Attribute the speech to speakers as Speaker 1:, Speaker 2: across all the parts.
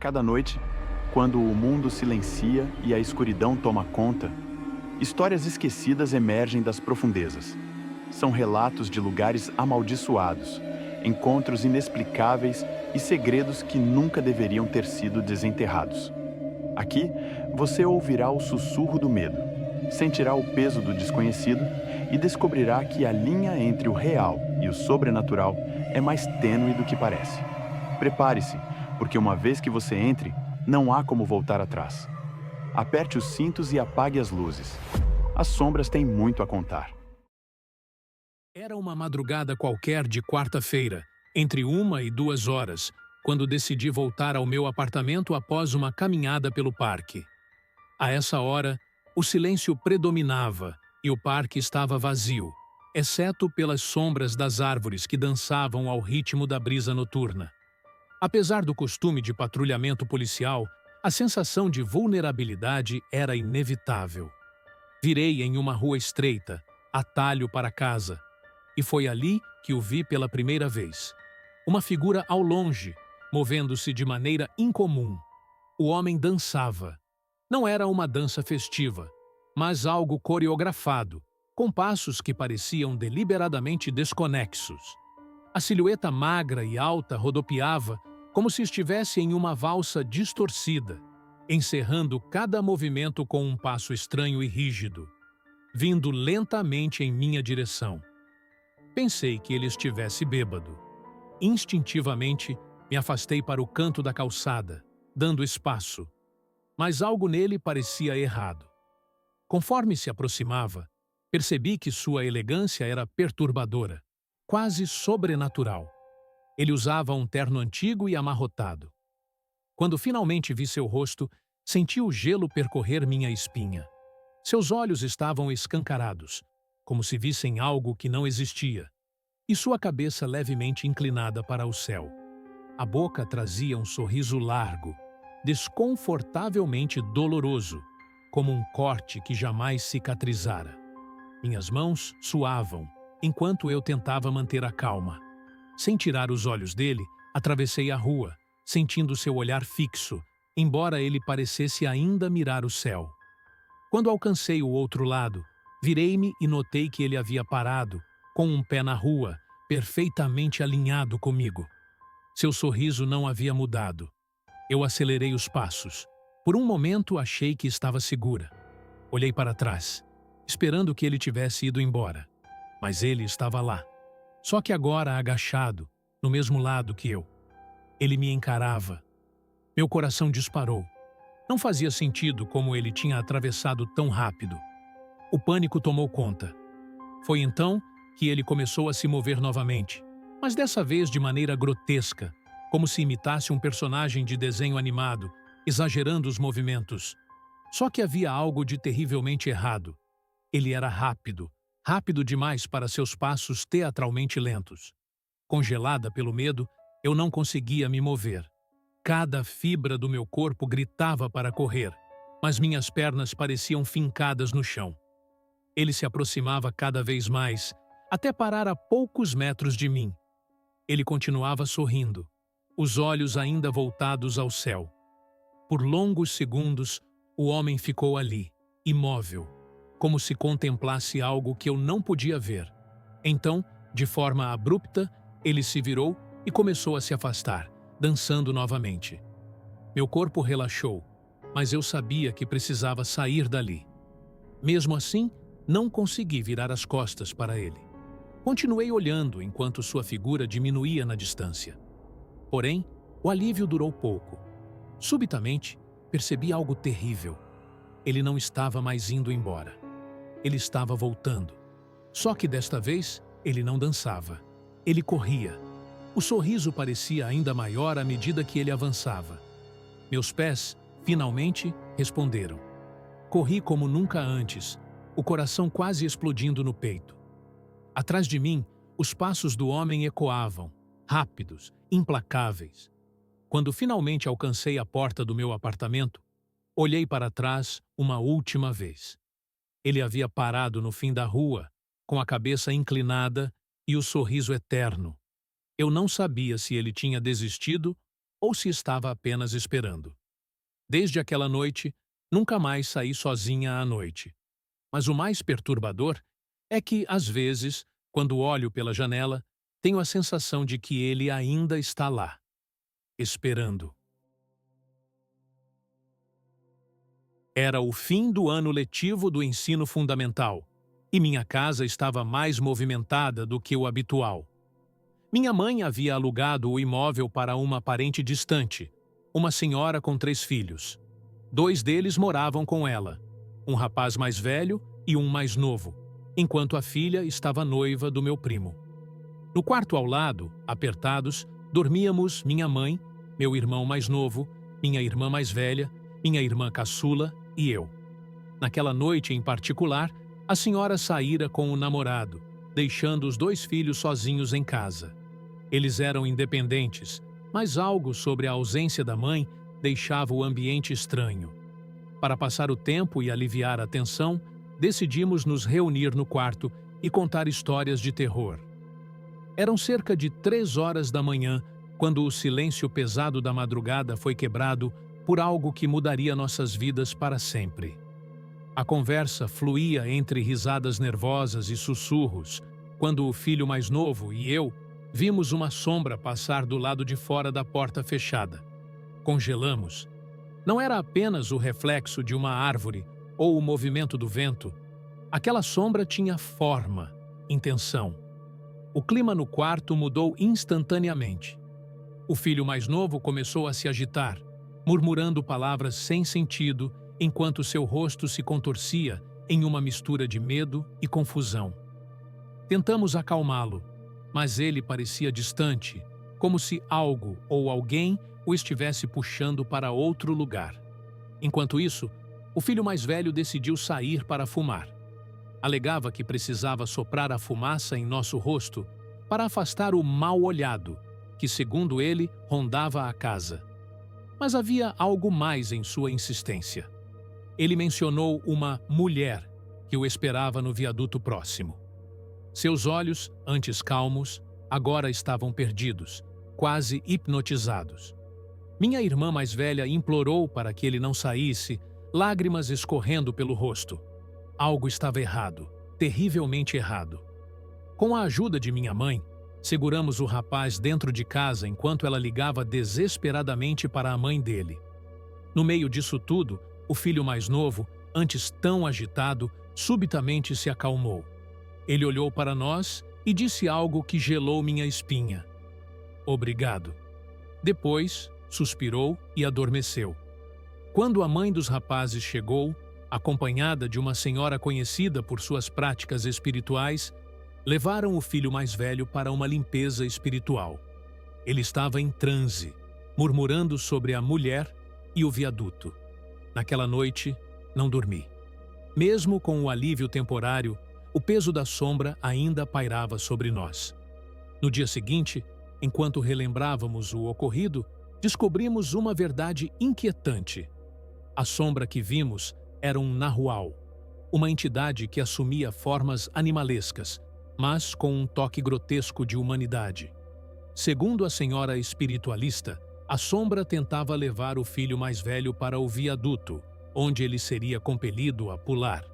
Speaker 1: cada noite, quando o mundo silencia e a escuridão toma conta, histórias esquecidas emergem das profundezas. São relatos de lugares amaldiçoados, encontros inexplicáveis e segredos que nunca deveriam ter sido desenterrados. Aqui, você ouvirá o sussurro do medo, sentirá o peso do desconhecido e descobrirá que a linha entre o real e o sobrenatural é mais tênue do que parece. Prepare-se, porque uma vez que você entre, não há como voltar atrás. Aperte os cintos e apague as luzes. As sombras têm muito a contar.
Speaker 2: Era uma madrugada qualquer de quarta-feira, entre 1 e 2 horas, quando decidi voltar ao meu apartamento após uma caminhada pelo parque. A essa hora, o silêncio predominava e o parque estava vazio, exceto pelas sombras das árvores que dançavam ao ritmo da brisa noturna. Apesar do costume de patrulhamento policial, a sensação de vulnerabilidade era inevitável. Virei em uma rua estreita, atalho para casa, e foi ali que o vi pela primeira vez. Uma figura ao longe, movendo-se de maneira incomum. O homem dançava. Não era uma dança festiva, mas algo coreografado, com passos que pareciam deliberadamente desconexos. A silhueta magra e alta rodopiava como se estivesse em uma valsa distorcida, encerrando cada movimento com um passo estranho e rígido, vindo lentamente em minha direção. Pensei que ele estivesse bêbado. Instintivamente, me afastei para o canto da calçada, dando espaço, mas algo nele parecia errado. Conforme se aproximava, percebi que sua elegância era perturbadora, quase sobrenatural. Ele usava um terno antigo e amarrotado. Quando finalmente vi seu rosto, senti o gelo percorrer minha espinha. Seus olhos estavam escancarados, como se vissem algo que não existia, e sua cabeça levemente inclinada para o céu. A boca trazia um sorriso largo, desconfortavelmente doloroso, como um corte que jamais cicatrizara. Minhas mãos suavam, enquanto eu tentava manter a calma. Sem tirar os olhos dele, atravessei a rua, sentindo seu olhar fixo, embora ele parecesse ainda mirar o céu. Quando alcancei o outro lado, virei-me e notei que ele havia parado, com um pé na rua, perfeitamente alinhado comigo. Seu sorriso não havia mudado. Eu acelerei os passos. Por um momento achei que estava segura. Olhei para trás, esperando que ele tivesse ido embora. Mas ele estava lá. Só que agora agachado, no mesmo lado que eu. Ele me encarava. Meu coração disparou. Não fazia sentido como ele tinha atravessado tão rápido. O pânico tomou conta. Foi então que ele começou a se mover novamente, mas dessa vez de maneira grotesca, como se imitasse um personagem de desenho animado, exagerando os movimentos. Só que havia algo de terrivelmente errado. Ele era rápido, rápido demais para seus passos teatralmente lentos. Congelada pelo medo, eu não conseguia me mover. Cada fibra do meu corpo gritava para correr, mas minhas pernas pareciam fincadas no chão. Ele se aproximava cada vez mais, até parar a poucos metros de mim. Ele continuava sorrindo, os olhos ainda voltados ao céu. Por longos segundos, o homem ficou ali, imóvel, como se contemplasse algo que eu não podia ver. Então, de forma abrupta, ele se virou e começou a se afastar, dançando novamente. Meu corpo relaxou, mas eu sabia que precisava sair dali. Mesmo assim, não consegui virar as costas para ele. Continuei olhando enquanto sua figura diminuía na distância. Porém, o alívio durou pouco. Subitamente, percebi algo terrível. Ele não estava mais indo embora. Ele estava voltando. Só que desta vez, ele não dançava. Ele corria. O sorriso parecia ainda maior à medida que ele avançava. Meus pés, finalmente, responderam. Corri como nunca antes, o coração quase explodindo no peito. Atrás de mim, os passos do homem ecoavam, rápidos, implacáveis. Quando finalmente alcancei a porta do meu apartamento, olhei para trás uma última vez. Ele havia parado no fim da rua, com a cabeça inclinada e o sorriso eterno. Eu não sabia se ele tinha desistido ou se estava apenas esperando. Desde aquela noite, nunca mais saí sozinha à noite. Mas o mais perturbador é que, às vezes, quando olho pela janela, tenho a sensação de que ele ainda está lá, esperando. Era o fim do ano letivo do ensino fundamental, e minha casa estava mais movimentada do que o habitual. Minha mãe havia alugado o imóvel para uma parente distante, uma senhora com 3 filhos. 2 deles moravam com ela, um rapaz mais velho e um mais novo, enquanto a filha estava noiva do meu primo. No quarto ao lado, apertados, dormíamos minha mãe, meu irmão mais novo, minha irmã mais velha, minha irmã caçula e eu. Naquela noite em particular, a senhora saíra com o namorado, deixando os 2 filhos sozinhos em casa. Eles eram independentes, mas algo sobre a ausência da mãe deixava o ambiente estranho. Para passar o tempo e aliviar a tensão, decidimos nos reunir no quarto e contar histórias de terror. Eram cerca de 3 horas da manhã, quando o silêncio pesado da madrugada foi quebrado por algo que mudaria nossas vidas para sempre. A conversa fluía entre risadas nervosas e sussurros, quando o filho mais novo e eu vimos uma sombra passar do lado de fora da porta fechada. Congelamos. Não era apenas o reflexo de uma árvore ou o movimento do vento. Aquela sombra tinha forma, intenção. O clima no quarto mudou instantaneamente. O filho mais novo começou a se agitar, murmurando palavras sem sentido, enquanto seu rosto se contorcia em uma mistura de medo e confusão. Tentamos acalmá-lo, mas ele parecia distante, como se algo ou alguém o estivesse puxando para outro lugar. Enquanto isso, o filho mais velho decidiu sair para fumar. Alegava que precisava soprar a fumaça em nosso rosto para afastar o mal-olhado, que, segundo ele, rondava a casa. Mas havia algo mais em sua insistência. Ele mencionou uma mulher que o esperava no viaduto próximo. Seus olhos, antes calmos, agora estavam perdidos, quase hipnotizados. Minha irmã mais velha implorou para que ele não saísse, lágrimas escorrendo pelo rosto. Algo estava errado, terrivelmente errado. Com a ajuda de minha mãe, seguramos o rapaz dentro de casa enquanto ela ligava desesperadamente para a mãe dele. No meio disso tudo, o filho mais novo, antes tão agitado, subitamente se acalmou. Ele olhou para nós e disse algo que gelou minha espinha. Obrigado. Depois, suspirou e adormeceu. Quando a mãe dos rapazes chegou, acompanhada de uma senhora conhecida por suas práticas espirituais, levaram o filho mais velho para uma limpeza espiritual. Ele estava em transe, murmurando sobre a mulher e o viaduto. Naquela noite, não dormi. Mesmo com o alívio temporário, o peso da sombra ainda pairava sobre nós. No dia seguinte, enquanto relembrávamos o ocorrido, descobrimos uma verdade inquietante. A sombra que vimos era um nahual, uma entidade que assumia formas animalescas, mas com um toque grotesco de humanidade. Segundo a senhora espiritualista, a sombra tentava levar o filho mais velho para o viaduto, onde ele seria compelido a pular.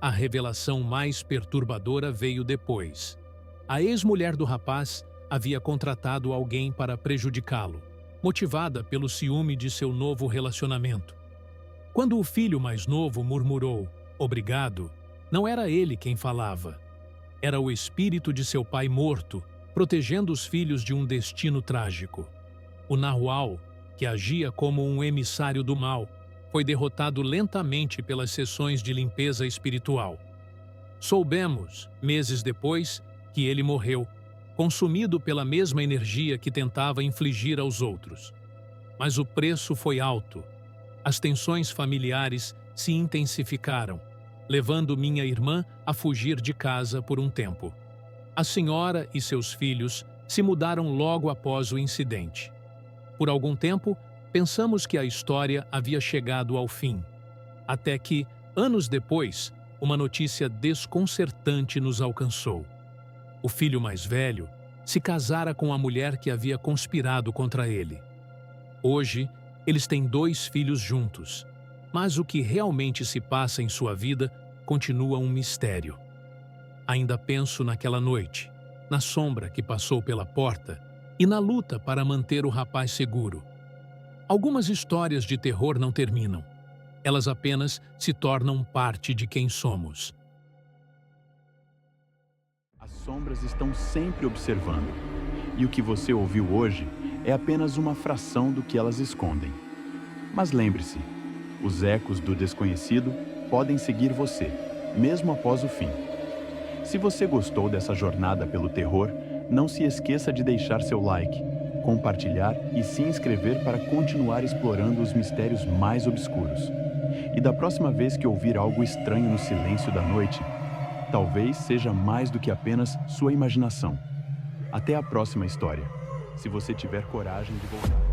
Speaker 2: A revelação mais perturbadora veio depois. A ex-mulher do rapaz havia contratado alguém para prejudicá-lo, motivada pelo ciúme de seu novo relacionamento. Quando o filho mais novo murmurou "obrigado", não era ele quem falava. Era o espírito de seu pai morto, protegendo os filhos de um destino trágico. O nahual, que agia como um emissário do mal, foi derrotado lentamente pelas sessões de limpeza espiritual. Soubemos, meses depois, que ele morreu, consumido pela mesma energia que tentava infligir aos outros. Mas o preço foi alto. As tensões familiares se intensificaram, levando minha irmã a fugir de casa por um tempo. A senhora e seus filhos se mudaram logo após o incidente. Por algum tempo, pensamos que a história havia chegado ao fim, até que, anos depois, uma notícia desconcertante nos alcançou. O filho mais velho se casara com a mulher que havia conspirado contra ele. Hoje, eles têm 2 filhos juntos, mas o que realmente se passa em sua vida continua um mistério. Ainda penso naquela noite, na sombra que passou pela porta e na luta para manter o rapaz seguro. Algumas histórias de terror não terminam. Elas apenas se tornam parte de quem somos.
Speaker 1: As sombras estão sempre observando, e o que você ouviu hoje é apenas uma fração do que elas escondem. Mas lembre-se, os ecos do desconhecido podem seguir você, mesmo após o fim. Se você gostou dessa jornada pelo terror, não se esqueça de deixar seu like, compartilhar e se inscrever para continuar explorando os mistérios mais obscuros. E da próxima vez que ouvir algo estranho no silêncio da noite, talvez seja mais do que apenas sua imaginação. Até a próxima história, se você tiver coragem de voltar.